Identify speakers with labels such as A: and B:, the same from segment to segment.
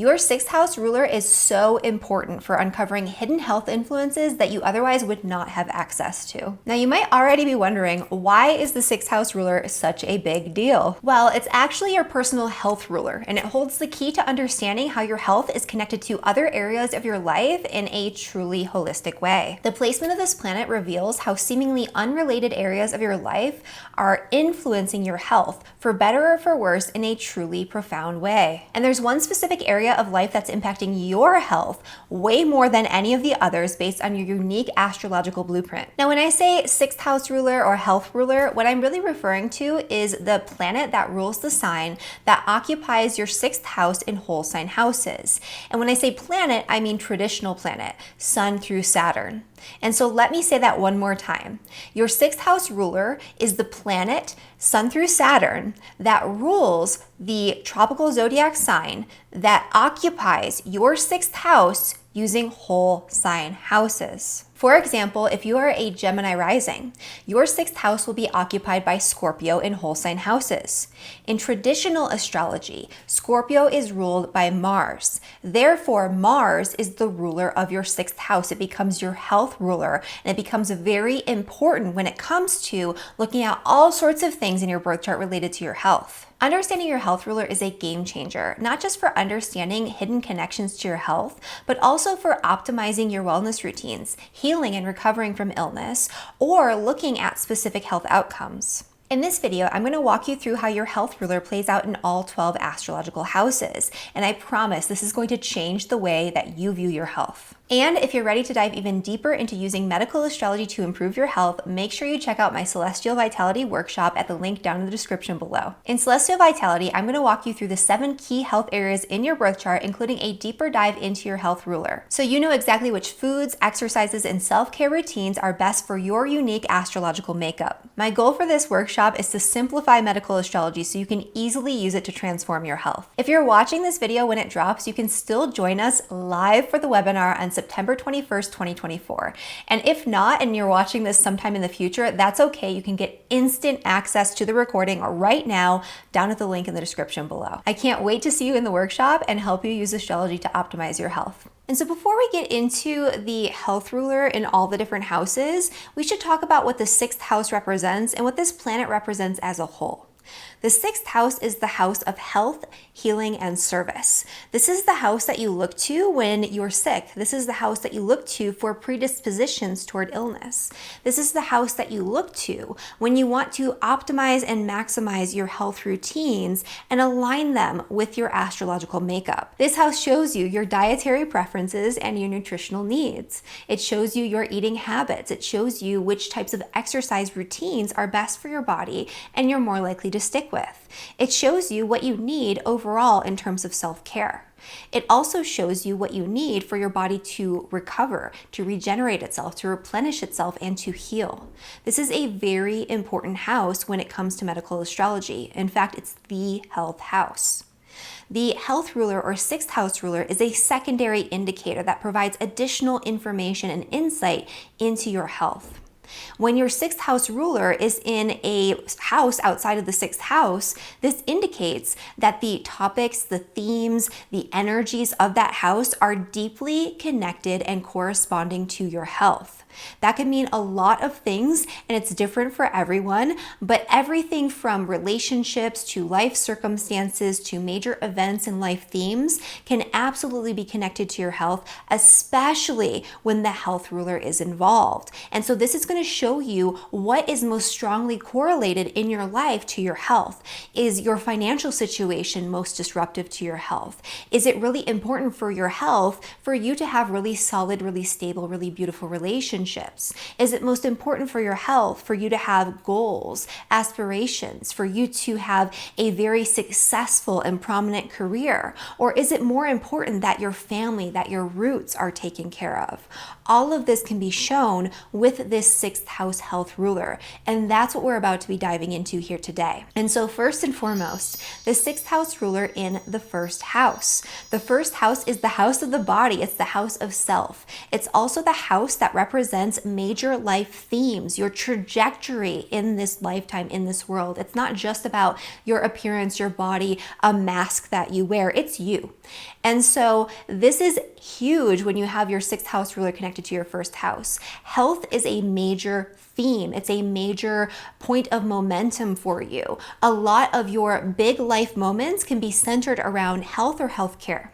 A: Your sixth house ruler is so important for uncovering hidden health influences that you otherwise would not have access to. Now, you might already be wondering, why is the sixth house ruler such a big deal? Well, it's actually your personal health ruler, and it holds the key to understanding how your health is connected to other areas of your life in a truly holistic way. The placement of this planet reveals how seemingly unrelated areas of your life are influencing your health, for better or for worse, in a truly profound way. And there's one specific area of life that's impacting your health way more than any of the others based on your unique astrological blueprint. Now, when I say sixth house ruler or health ruler, what I'm really referring to is the planet that rules the sign that occupies your sixth house in whole sign houses. And when I say planet, I mean traditional planet, Sun through Saturn. And so let me say that one more time. Your sixth house ruler is the planet, Sun through Saturn, that rules the tropical zodiac sign that occupies your sixth house using whole sign houses. For example, if you are a Gemini rising, your sixth house will be occupied by Scorpio in whole sign houses. In traditional astrology, Scorpio is ruled by Mars. Therefore, Mars is the ruler of your sixth house. It becomes your health ruler, and it becomes very important when it comes to looking at all sorts of things in your birth chart related to your health. Understanding your health ruler is a game changer, not just for understanding hidden connections to your health, but also for optimizing your wellness routines, healing and recovering from illness, or looking at specific health outcomes. In this video, I'm going to walk you through how your health ruler plays out in all 12 astrological houses, and I promise this is going to change the way that you view your health. And if you're ready to dive even deeper into using medical astrology to improve your health, make sure you check out my Celestial Vitality workshop at the link down in the description below. In Celestial Vitality, I'm going to walk you through the 7 key health areas in your birth chart, including a deeper dive into your health ruler, so you know exactly which foods, exercises, and self-care routines are best for your unique astrological makeup. My goal for this workshop is to simplify medical astrology so you can easily use it to transform your health. If you're watching this video when it drops, you can still join us live for the webinar on September 21st, 2024. And if not, and you're watching this sometime in the future, that's okay. You can get instant access to the recording right now down at the link in the description below. I can't wait to see you in the workshop and help you use astrology to optimize your health. And so before we get into the health ruler in all the different houses, we should talk about what the sixth house represents and what this planet represents as a whole. The sixth house is the house of health, healing, and service. This is the house that you look to when you're sick. This is the house that you look to for predispositions toward illness. This is the house that you look to when you want to optimize and maximize your health routines and align them with your astrological makeup. This house shows you your dietary preferences and your nutritional needs. It shows you your eating habits. It shows you which types of exercise routines are best for your body and you're more likely to stick with. It shows you what you need overall in terms of self-care. It also shows you what you need for your body to recover, to regenerate itself, to replenish itself, and to heal. This is a very important house when it comes to medical astrology. In fact, it's the health house. The health ruler or sixth house ruler is a secondary indicator that provides additional information and insight into your health. When your sixth house ruler is in a house outside of the sixth house, this indicates that the topics, the themes, the energies of that house are deeply connected and corresponding to your health. That can mean a lot of things, and it's different for everyone, but everything from relationships to life circumstances to major events and life themes can absolutely be connected to your health, especially when the health ruler is involved. And so this is going to show you what is most strongly correlated in your life to your health. Is your financial situation most disruptive to your health? Is it really important for your health for you to have really solid, really stable, really beautiful relationships? Is it most important for your health for you to have goals, aspirations, for you to have a very successful and prominent career? Or is it more important that your family, that your roots are taken care of? All of this can be shown with this sixth house health ruler. And that's what we're about to be diving into here today. And so first and foremost, the sixth house ruler in the first house. The first house is the house of the body. It's the house of self. It's also the house that represents major life themes, your trajectory in this lifetime, in this world. It's not just about your appearance, your body, a mask that you wear. It's you. And so this is huge when you have your sixth house ruler connected to your first house. Health is a major theme. It's a major point of momentum for you. A lot of your big life moments can be centered around health or healthcare.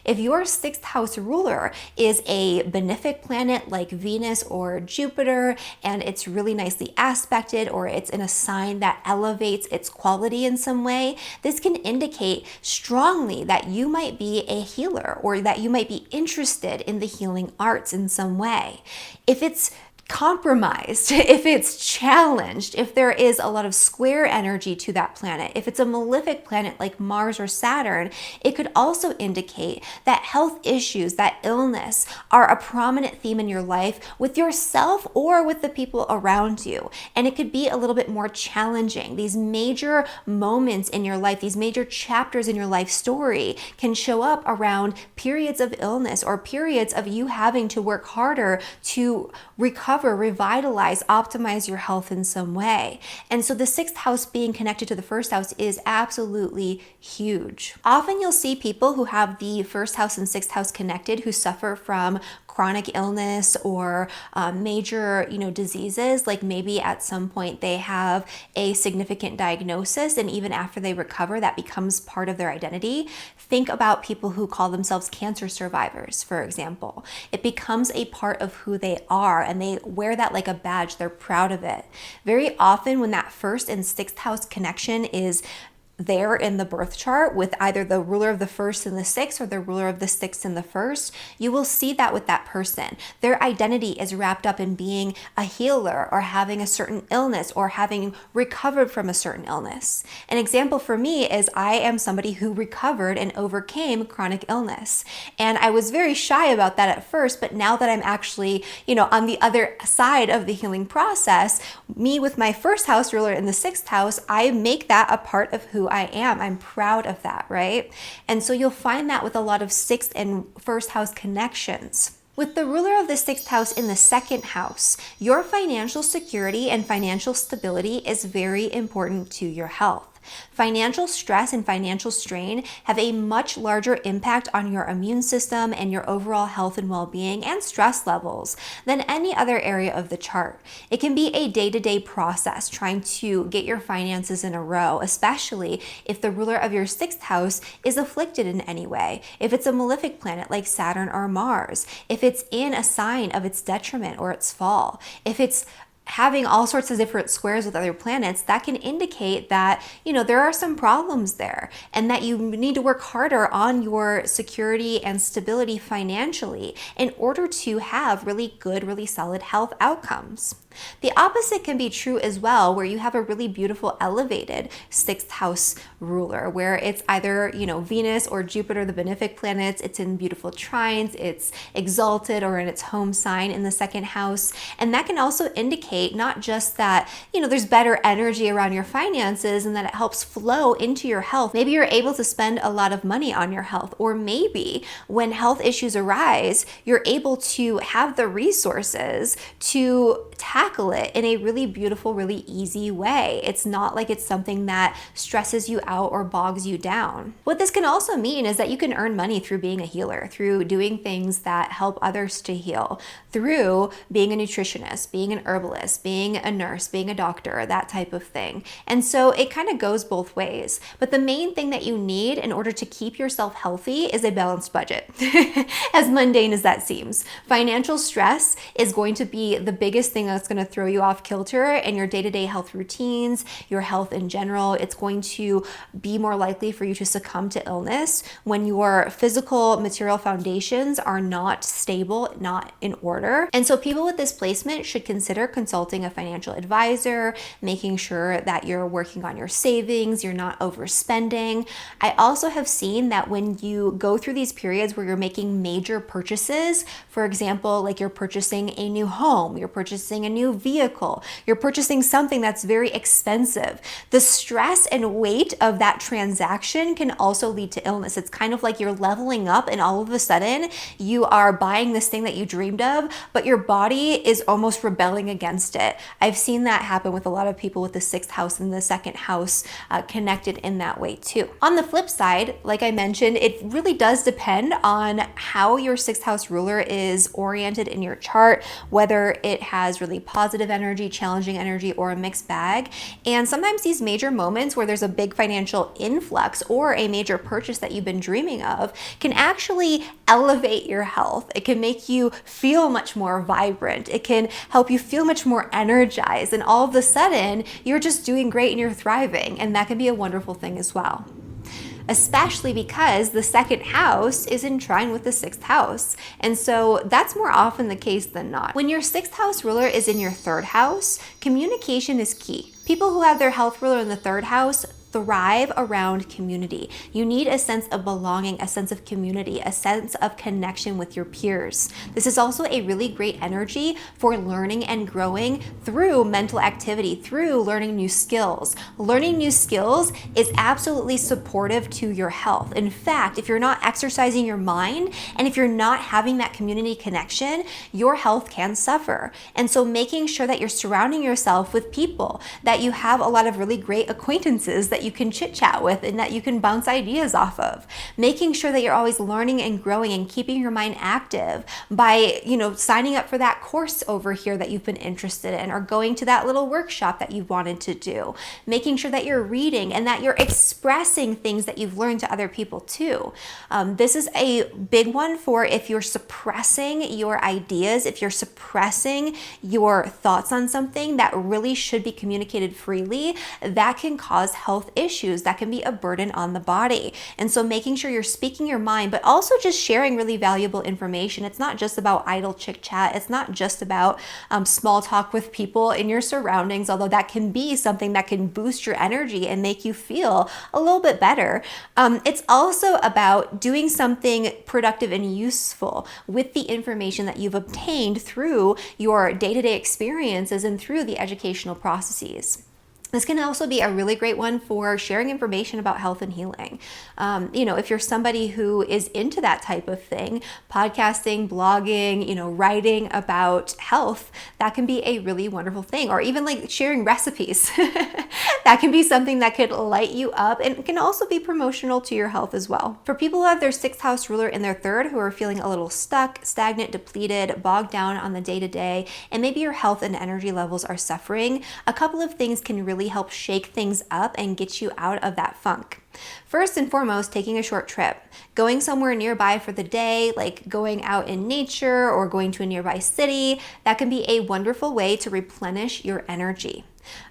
A: If your sixth house ruler is a benefic planet like Venus or Jupiter, and it's really nicely aspected, or it's in a sign that elevates its quality in some way, this can indicate strongly that you might be a healer or that you might be interested in the healing arts in some way. If it's compromised, if it's challenged, if there is a lot of square energy to that planet, if it's a malefic planet like Mars or Saturn, it could also indicate that health issues, that illness, are a prominent theme in your life with yourself or with the people around you. And it could be a little bit more challenging. These major moments in your life, these major chapters in your life story can show up around periods of illness or periods of you having to work harder to recover, revitalize, optimize your health in some way. And so the sixth house being connected to the first house is absolutely huge. Often you'll see people who have the first house and sixth house connected who suffer from chronic illness or major, diseases. Like maybe at some point they have a significant diagnosis, and even after they recover, that becomes part of their identity. Think about people who call themselves cancer survivors, for example. It becomes a part of who they are, and they wear that like a badge. They're proud of it. Very often when that first and sixth house connection is there in the birth chart with either the ruler of the first and the sixth or the ruler of the sixth and the first, you will see that with that person. Their identity is wrapped up in being a healer or having a certain illness or having recovered from a certain illness. An example for me is I am somebody who recovered and overcame chronic illness. And I was very shy about that at first, but now that I'm actually, on the other side of the healing process, me with my first house ruler in the sixth house, I make that a part of who I am. I'm proud of that, right? And so you'll find that with a lot of sixth and first house connections. With the ruler of the sixth house in the second house, your financial security and financial stability is very important to your health. Financial stress and financial strain have a much larger impact on your immune system and your overall health and well-being and stress levels than any other area of the chart. It can be a day-to-day process trying to get your finances in a row, especially if the ruler of your sixth house is afflicted in any way. If it's a malefic planet like Saturn or Mars, if it's in a sign of its detriment or its fall, if it's having all sorts of different squares with other planets, that can indicate that, there are some problems there and that you need to work harder on your security and stability financially in order to have really good, really solid health outcomes. The opposite can be true as well, where you have a really beautiful elevated sixth house ruler, where it's either, Venus or Jupiter, the benefic planets, it's in beautiful trines, it's exalted or in its home sign in the second house. And that can also indicate not just that, there's better energy around your finances and that it helps flow into your health. Maybe you're able to spend a lot of money on your health, or maybe when health issues arise, you're able to have the resources to tackle it in a really beautiful, really easy way. It's not like it's something that stresses you out or bogs you down. What this can also mean is that you can earn money through being a healer, through doing things that help others to heal, through being a nutritionist, being an herbalist, being a nurse, being a doctor, that type of thing. And so it kind of goes both ways. But the main thing that you need in order to keep yourself healthy is a balanced budget. As mundane as that seems, financial stress is going to be the biggest thing that's going to throw you off kilter in your day-to-day health routines, your health in general. It's going to be more likely for you to succumb to illness when your physical material foundations are not stable, not in order. And so people with this placement should consider consulting consulting a financial advisor, making sure that you're working on your savings, you're not overspending. I also have seen that when you go through these periods where you're making major purchases, for example, like you're purchasing a new home, you're purchasing a new vehicle, you're purchasing something that's very expensive, the stress and weight of that transaction can also lead to illness. It's kind of like you're leveling up and all of a sudden you are buying this thing that you dreamed of, but your body is almost rebelling against it. I've seen that happen with a lot of people with the 6th house and the 2nd house connected in that way too. On the flip side, like I mentioned, it really does depend on how your 6th house ruler is oriented in your chart, whether it has really positive energy, challenging energy, or a mixed bag. And sometimes these major moments where there's a big financial influx or a major purchase that you've been dreaming of can actually elevate your health. It can make you feel much more vibrant. It can help you feel much more energized. And all of a sudden, you're just doing great and you're thriving. And that can be a wonderful thing as well, especially because the 2nd house is in trine with the 6th house. And so that's more often the case than not. When your 6th house ruler is in your 3rd house, communication is key. People who have their health ruler in the 3rd house thrive around community. You need a sense of belonging, a sense of community, a sense of connection with your peers. This is also a really great energy for learning and growing through mental activity, through learning new skills. Learning new skills is absolutely supportive to your health. In fact, if you're not exercising your mind and if you're not having that community connection, your health can suffer. And so making sure that you're surrounding yourself with people, that you have a lot of really great acquaintances that you can chit chat with and that you can bounce ideas off of. Making sure that you're always learning and growing and keeping your mind active by, signing up for that course over here that you've been interested in, or going to that little workshop that you've wanted to do. Making sure that you're reading and that you're expressing things that you've learned to other people too. This is a big one for if you're suppressing your ideas, if you're suppressing your thoughts on something that really should be communicated freely, that can cause health issues, that can be a burden on the body. And so making sure you're speaking your mind, but also just sharing really valuable information. It's not just about idle chit chat. It's not just about small talk with people in your surroundings, although that can be something that can boost your energy and make you feel a little bit better. It's also about doing something productive and useful with the information that you've obtained through your day-to-day experiences and through the educational processes. This can also be a really great one for sharing information about health and healing. If you're somebody who is into that type of thing, podcasting, blogging, writing about health, that can be a really wonderful thing. Or even like sharing recipes. That can be something that could light you up and can also be promotional to your health as well. For people who have their 6th house ruler in their 3rd, who are feeling a little stuck, stagnant, depleted, bogged down on the day-to-day, and maybe your health and energy levels are suffering, a couple of things can really help shake things up and get you out of that funk. First and foremost, taking a short trip, going somewhere nearby for the day, like going out in nature or going to a nearby city. That can be a wonderful way to replenish your energy.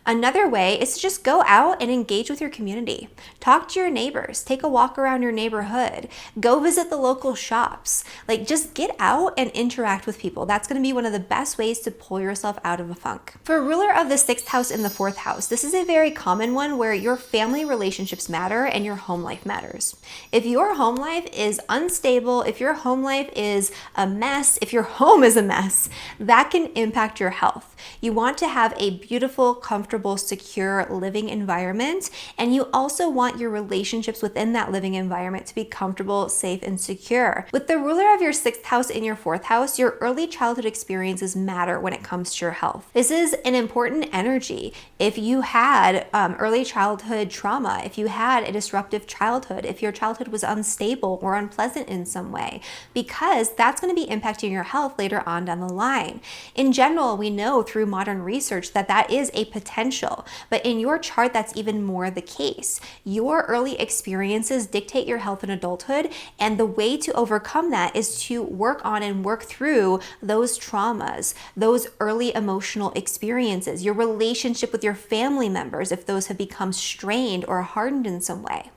A: Another way is to just go out and engage with your community. Talk to your neighbors, take a walk around your neighborhood, go visit the local shops. Like just get out and interact with people. That's going to be one of the best ways to pull yourself out of a funk. For a ruler of the 6th house in the 4th house, this is a very common one where your family relationships matter and your home life matters. If your home life is unstable, if your home life is a mess, if your home is a mess, that can impact your health. You want to have a beautiful, comfortable, secure living environment, and you also want your relationships within that living environment to be comfortable, safe, and secure. With the ruler of your 6th house in your 4th house, your early childhood experiences matter when it comes to your health. This is an important energy. If you had early childhood trauma, if you had a disruptive childhood, if your childhood was unstable or unpleasant in some way, because that's going to be impacting your health later on down the line. In general, we know through modern research that that is a potential, but in your chart, that's even more the case. Your early experiences dictate your health in adulthood, and the way to overcome that is to work on and work through those traumas, those early emotional experiences, your relationship with your family members, if those have become strained or hardened in some way.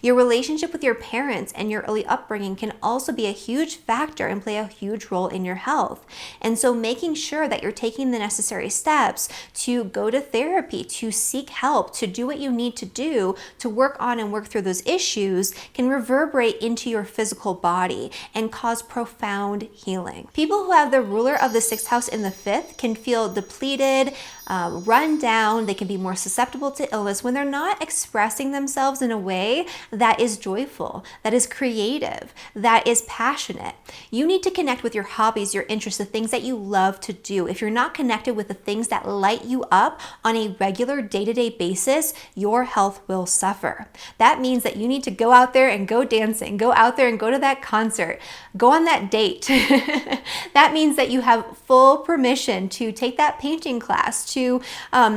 A: Your relationship with your parents and your early upbringing can also be a huge factor and play a huge role in your health. And so making sure that you're taking the necessary steps to go to therapy, to seek help, to do what you need to do to work on and work through those issues can reverberate into your physical body and cause profound healing. People who have the ruler of the sixth house in the fifth can feel depleted, run down. They can be more susceptible to illness when they're not expressing themselves in a way that is joyful, that is creative, that is passionate. You need to connect with your hobbies, your interests, the things that you love to do. If you're not connected with the things that light you up on a regular day-to-day basis, your health will suffer. That means that you need to go out there and go dancing, go out there and go to that concert, go on that date. That means that you have full permission to take that painting class, to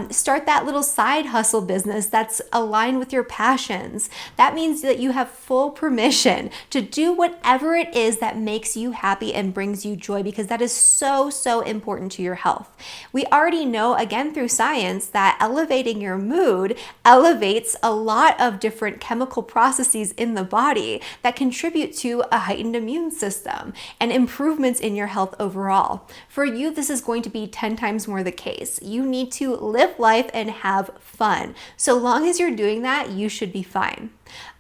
A: start that little side hustle business that's aligned with your passions. That means that you have full permission to do whatever it is that makes you happy and brings you joy, because that is so, so important to your health. We already know, again, through science, that elevating your mood elevates a lot of different chemical processes in the body that contribute to a heightened immune system and improvements in your health overall. For you, this is going to be 10 times more the case. You need to live life and have fun. So long as you're doing that, you should be fine.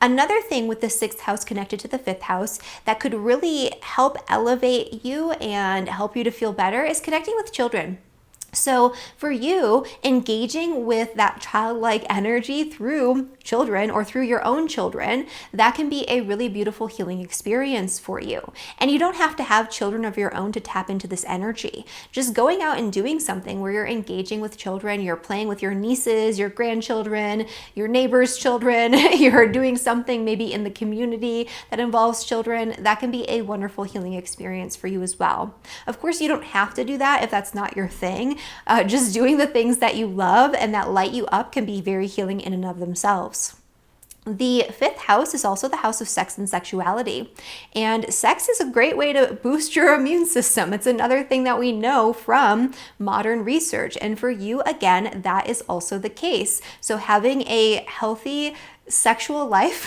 A: Another thing with the sixth house connected to the fifth house that could really help elevate you and help you to feel better is connecting with children. So for you, engaging with that childlike energy through children or through your own children, that can be a really beautiful healing experience for you. And you don't have to have children of your own to tap into this energy. Just going out and doing something where you're engaging with children, you're playing with your nieces, your grandchildren, your neighbors' children, you're doing something maybe in the community that involves children, that can be a wonderful healing experience for you as well. Of course, you don't have to do that if that's not your thing. Just doing the things that you love and that light you up can be very healing in and of themselves. The fifth house is also the house of sex and sexuality. And sex is a great way to boost your immune system. It's another thing that we know from modern research. And for you, again, that is also the case. So having a healthy sexual life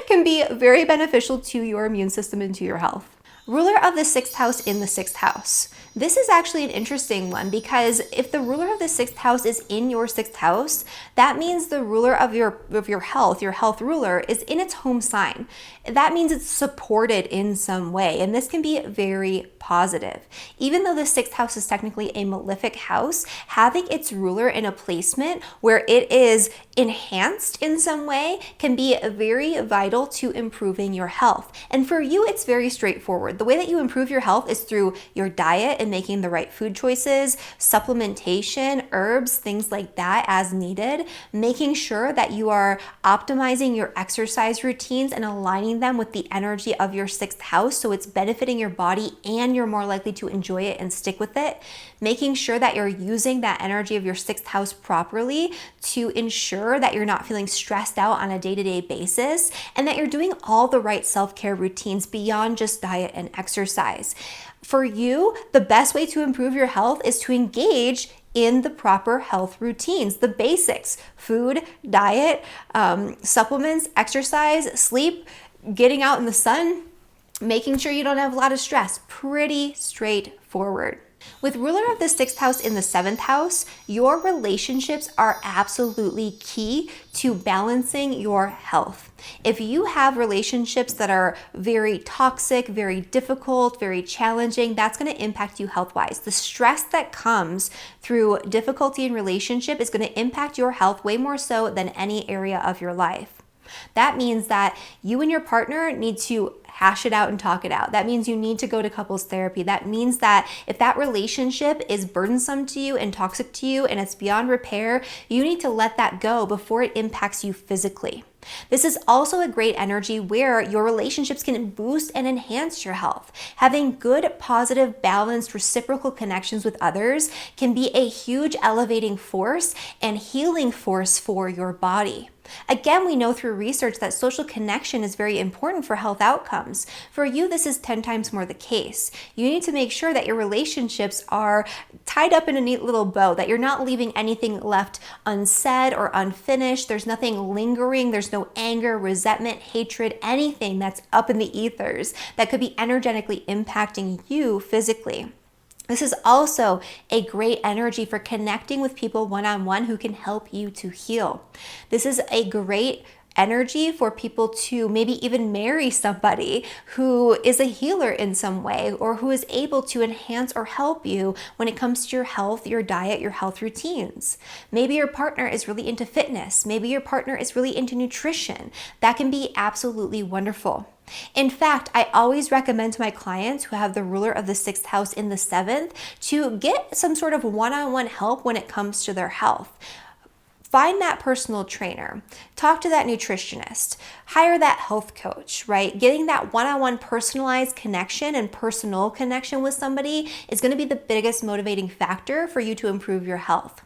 A: can be very beneficial to your immune system and to your health. Ruler of the sixth house in the sixth house. This is actually an interesting one, because if the ruler of the sixth house is in your sixth house, that means the ruler of your health ruler, is in its home sign. That means it's supported in some way, and this can be very positive. Even though the sixth house is technically a malefic house, having its ruler in a placement where it is enhanced in some way can be very vital to improving your health. And for you, it's very straightforward. The way that you improve your health is through your diet and making the right food choices, supplementation, herbs, things like that as needed, making sure that you are optimizing your exercise routines and aligning them with the energy of your sixth house so it's benefiting your body and you're more likely to enjoy it and stick with it, making sure that you're using that energy of your sixth house properly to ensure that you're not feeling stressed out on a day-to-day basis, and that you're doing all the right self-care routines beyond just diet and exercise. For you, the best way to improve your health is to engage in the proper health routines, the basics: food, diet, supplements, exercise, sleep, getting out in the sun, making sure you don't have a lot of stress. Pretty straightforward. With ruler of the sixth house in the seventh house, your relationships are absolutely key to balancing your health. If you have relationships that are very toxic, very difficult, very challenging, that's going to impact you health-wise. The stress that comes through difficulty in relationship is going to impact your health way more so than any area of your life. That means that you and your partner need to hash it out and talk it out. That means you need to go to couples therapy. That means that if that relationship is burdensome to you and toxic to you and it's beyond repair, you need to let that go before it impacts you physically. This is also a great energy where your relationships can boost and enhance your health. Having good, positive, balanced, reciprocal connections with others can be a huge elevating force and healing force for your body. Again, we know through research that social connection is very important for health outcomes. For you, this is 10 times more the case. You need to make sure that your relationships are tied up in a neat little bow, that you're not leaving anything left unsaid or unfinished. There's nothing lingering. There's no anger, resentment, hatred, anything that's up in the ethers that could be energetically impacting you physically. This is also a great energy for connecting with people one-on-one who can help you to heal. This is a great energy for people to maybe even marry somebody who is a healer in some way, or who is able to enhance or help you when it comes to your health, your diet, your health routines. Maybe your partner is really into fitness. Maybe your partner is really into nutrition. That can be absolutely wonderful. In fact, I always recommend to my clients who have the ruler of the 6th house in the 7th to get some sort of one-on-one help when it comes to their health. Find that personal trainer, talk to that nutritionist, hire that health coach, right? Getting that one-on-one personalized connection and personal connection with somebody is going to be the biggest motivating factor for you to improve your health.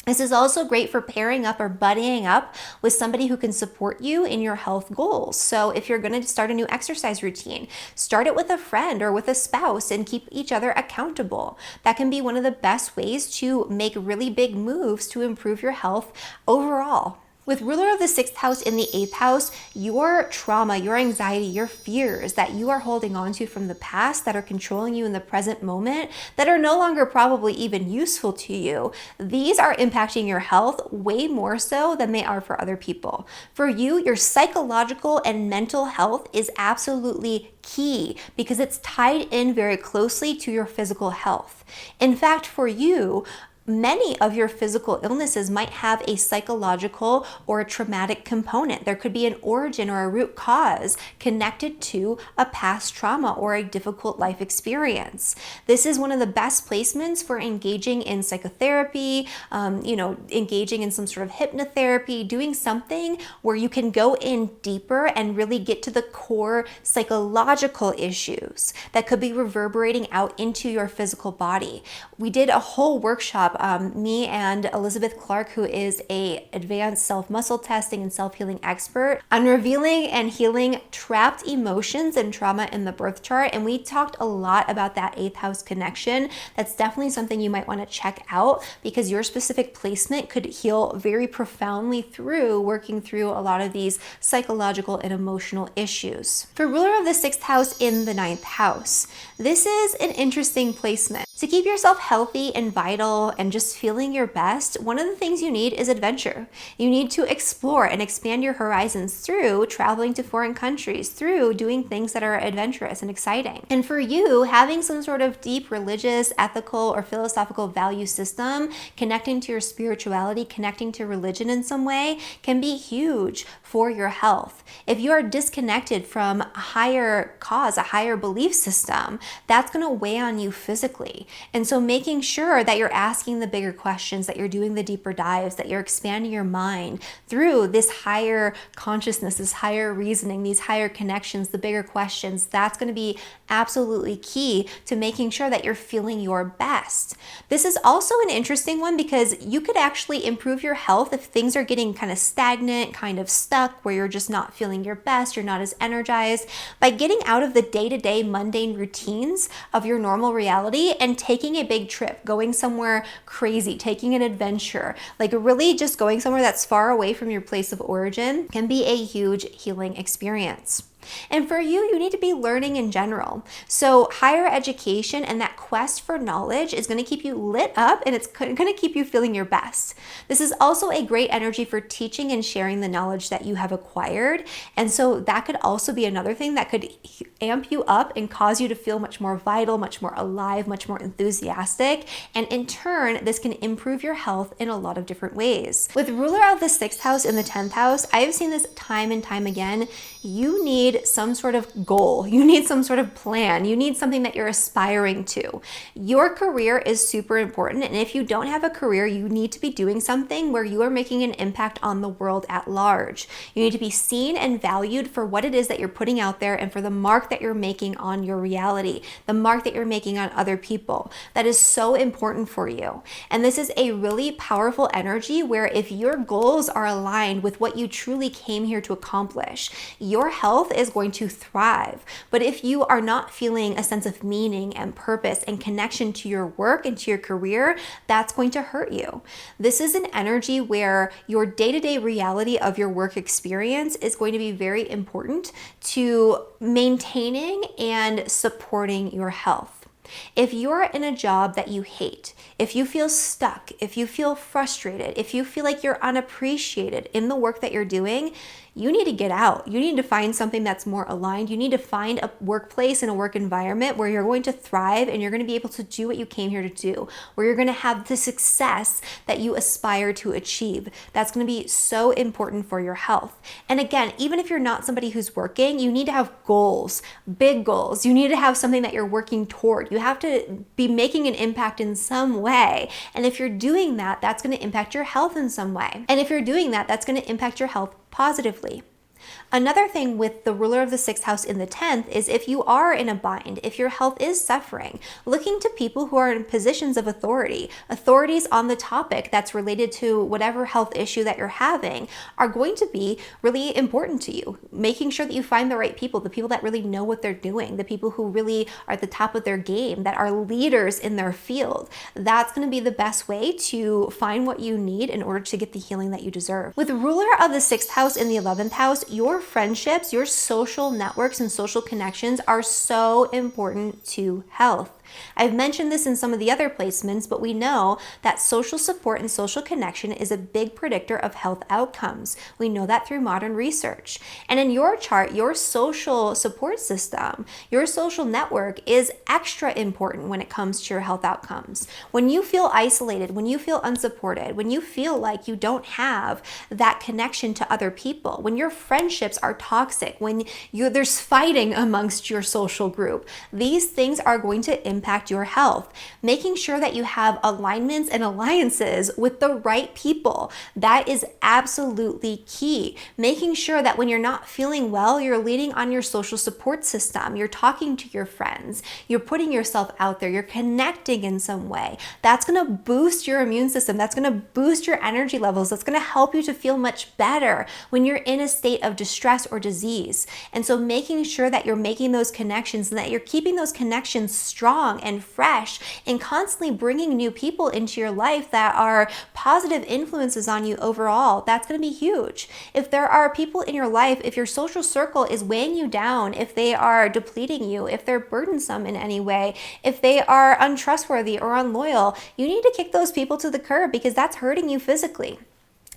A: This is also great for pairing up or buddying up with somebody who can support you in your health goals. So if you're going to start a new exercise routine, start it with a friend or with a spouse and keep each other accountable. That can be one of the best ways to make really big moves to improve your health overall. With ruler of the 6th house in the 8th house, your trauma, your anxiety, your fears that you are holding on to from the past that are controlling you in the present moment, that are no longer probably even useful to you, these are impacting your health way more so than they are for other people. For you, your psychological and mental health is absolutely key because it's tied in very closely to your physical health. In fact, for you, many of your physical illnesses might have a psychological or a traumatic component. There could be an origin or a root cause connected to a past trauma or a difficult life experience. This is one of the best placements for engaging in psychotherapy, engaging in some sort of hypnotherapy, doing something where you can go in deeper and really get to the core psychological issues that could be reverberating out into your physical body. We did a whole workshop, me and Elizabeth Clark, who is a advanced self-muscle testing and self-healing expert, on revealing and healing trapped emotions and trauma in the birth chart. And we talked a lot about that 8th house connection. That's definitely something you might want to check out because your specific placement could heal very profoundly through working through a lot of these psychological and emotional issues. For ruler of the 6th house in the 9th house, this is an interesting placement. To keep yourself healthy and vital and just feeling your best, one of the things you need is adventure. You need to explore and expand your horizons through traveling to foreign countries, through doing things that are adventurous and exciting. And for you, having some sort of deep religious, ethical, or philosophical value system, connecting to your spirituality, connecting to religion in some way, can be huge for your health. If you are disconnected from a higher cause, a higher belief system, that's going to weigh on you physically. And so making sure that you're asking the bigger questions, that you're doing the deeper dives, that you're expanding your mind through this higher consciousness, this higher reasoning, these higher connections, the bigger questions, that's going to be absolutely key to making sure that you're feeling your best. This is also an interesting one because you could actually improve your health if things are getting kind of stagnant, kind of stuck, where you're just not feeling your best, you're not as energized, by getting out of the day-to-day mundane routines of your normal reality and taking a big trip, going somewhere crazy, taking an adventure, like really just going somewhere that's far away from your place of origin can be a huge healing experience. And for you, you need to be learning in general. So higher education and that quest for knowledge is going to keep you lit up and it's going to keep you feeling your best. This is also a great energy for teaching and sharing the knowledge that you have acquired. And so that could also be another thing that could amp you up and cause you to feel much more vital, much more alive, much more enthusiastic. And in turn, this can improve your health in a lot of different ways. With ruler of the 6th house in the 10th house, I've seen this time and time again. You need need some sort of goal. You need some sort of plan. You need something that you're aspiring to. Your career is super important. And if you don't have a career, you need to be doing something where you are making an impact on the world at large. You need to be seen and valued for what it is that you're putting out there and for the mark that you're making on your reality, the mark that you're making on other people. That is so important for you. And this is a really powerful energy where if your goals are aligned with what you truly came here to accomplish, your health is going to thrive. But if you are not feeling a sense of meaning and purpose and connection to your work and to your career, that's going to hurt you. This is an energy where your day-to-day reality of your work experience is going to be very important to maintaining and supporting your health. If you're in a job that you hate, if you feel stuck, if you feel frustrated, if you feel like you're unappreciated in the work that you're doing, you need to get out. You need to find something that's more aligned. You need to find a workplace and a work environment where you're going to thrive and you're going to be able to do what you came here to do, where you're going to have the success that you aspire to achieve. That's going to be so important for your health. And again, even if you're not somebody who's working, you need to have goals, big goals. You need to have something that you're working toward. You have to be making an impact in some way. And if you're doing that, that's going to impact your health in some way. And if you're doing that, that's going to impact your health positively. Another thing with the ruler of the 6th house in the 10th is if you are in a bind, if your health is suffering, looking to people who are in positions of authority, authorities on the topic that's related to whatever health issue that you're having are going to be really important to you. Making sure that you find the right people, the people that really know what they're doing, the people who really are at the top of their game, that are leaders in their field. That's going to be the best way to find what you need in order to get the healing that you deserve. With the ruler of the 6th house in the 11th house, your friendships, your social networks and social connections are so important to health. I've mentioned this in some of the other placements, but we know that social support and social connection is a big predictor of health outcomes. We know that through modern research. And in your chart, your social support system, your social network is extra important when it comes to your health outcomes. When you feel isolated, when you feel unsupported, when you feel like you don't have that connection to other people, when your friendships are toxic, when there's fighting amongst your social group, these things are going to impact your health. Making sure that you have alignments and alliances with the right people, that is absolutely key. Making sure that when you're not feeling well, you're leaning on your social support system, you're talking to your friends, you're putting yourself out there, you're connecting in some way. That's going to boost your immune system. That's going to boost your energy levels. That's going to help you to feel much better when you're in a state of distress or disease. And so making sure that you're making those connections and that you're keeping those connections strong and fresh and constantly bringing new people into your life that are positive influences on you overall, that's going to be huge. If there are people in your life, if your social circle is weighing you down, if they are depleting you, if they're burdensome in any way, if they are untrustworthy or unloyal, you need to kick those people to the curb because that's hurting you physically.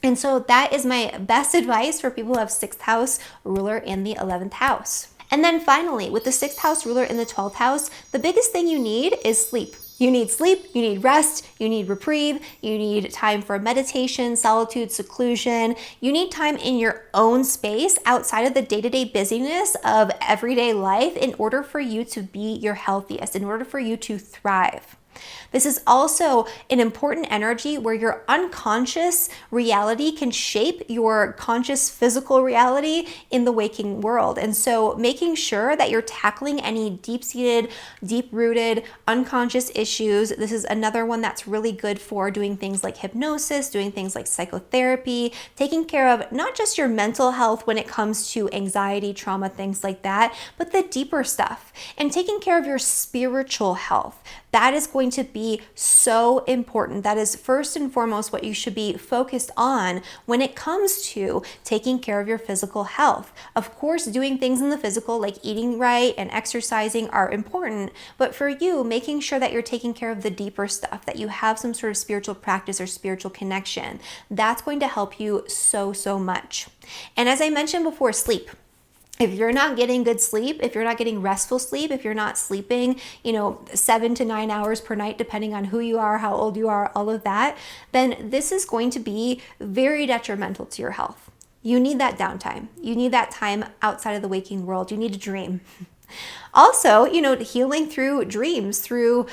A: And so that is my best advice for people who have 6th house ruler in the 11th house. And then finally, with the 6th house ruler in the 12th house, the biggest thing you need is sleep. You need sleep, you need rest, you need reprieve, you need time for meditation, solitude, seclusion. You need time in your own space outside of the day-to-day busyness of everyday life in order for you to be your healthiest, in order for you to thrive. This is also an important energy where your unconscious reality can shape your conscious physical reality in the waking world. And so making sure that you're tackling any deep-seated, deep-rooted, unconscious issues. This is another one that's really good for doing things like hypnosis, doing things like psychotherapy, taking care of not just your mental health when it comes to anxiety, trauma, things like that, but the deeper stuff, and taking care of your spiritual health. That is going to be so important. That is first and foremost what you should be focused on when it comes to taking care of your physical health. Of course, doing things in the physical like eating right and exercising are important, but for you, making sure that you're taking care of the deeper stuff, that you have some sort of spiritual practice or spiritual connection, that's going to help you so much. And as I mentioned before, sleep. If you're not getting good sleep, if you're not getting restful sleep, if you're not sleeping, 7 to 9 hours per night, depending on who you are, how old you are, all of that, then this is going to be very detrimental to your health. You need that downtime. You need that time outside of the waking world. You need to dream. Also, healing through dreams, through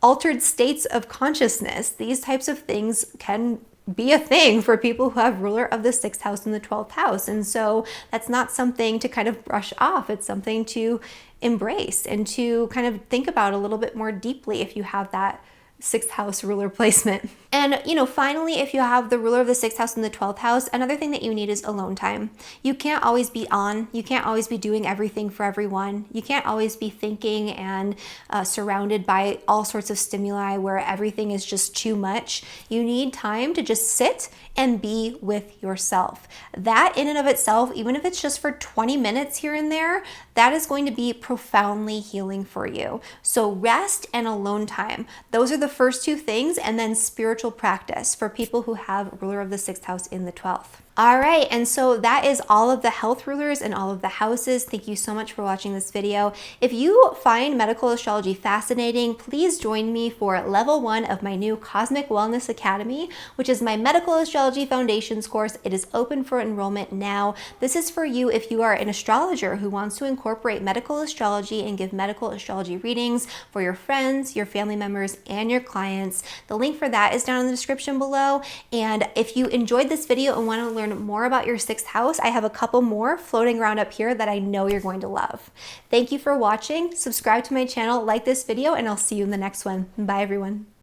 A: altered states of consciousness. These types of things can be a thing for people who have ruler of the 6th house and the 12th house. And so that's not something to kind of brush off. It's something to embrace and to kind of think about a little bit more deeply if you have that 6th house ruler placement. And finally, if you have the ruler of the 6th house and the 12th house, another thing that you need is alone time. You can't always be on. You can't always be doing everything for everyone. You can't always be thinking and surrounded by all sorts of stimuli where everything is just too much. You need time to just sit and be with yourself. That in and of itself, even if it's just for 20 minutes here and there, that is going to be profoundly healing for you. So rest and alone time, those are the first two things, and then spiritual practice for people who have ruler of the 6th house in the 12th. All right, and so that is all of the health rulers and all of the houses. Thank you so much for watching this video. If you find medical astrology fascinating, please join me for level 1 of my new Cosmic Wellness Academy, which is my medical astrology foundations course. It is open for enrollment now. This is for you if you are an astrologer who wants to incorporate medical astrology and give medical astrology readings for your friends, your family members, and your clients. The link for that is down in the description below. And if you enjoyed this video and want to learn more about your 6th house, I have a couple more floating around up here that I know you're going to love. Thank you for watching. Subscribe to my channel, like this video, and I'll see you in the next one. Bye, everyone.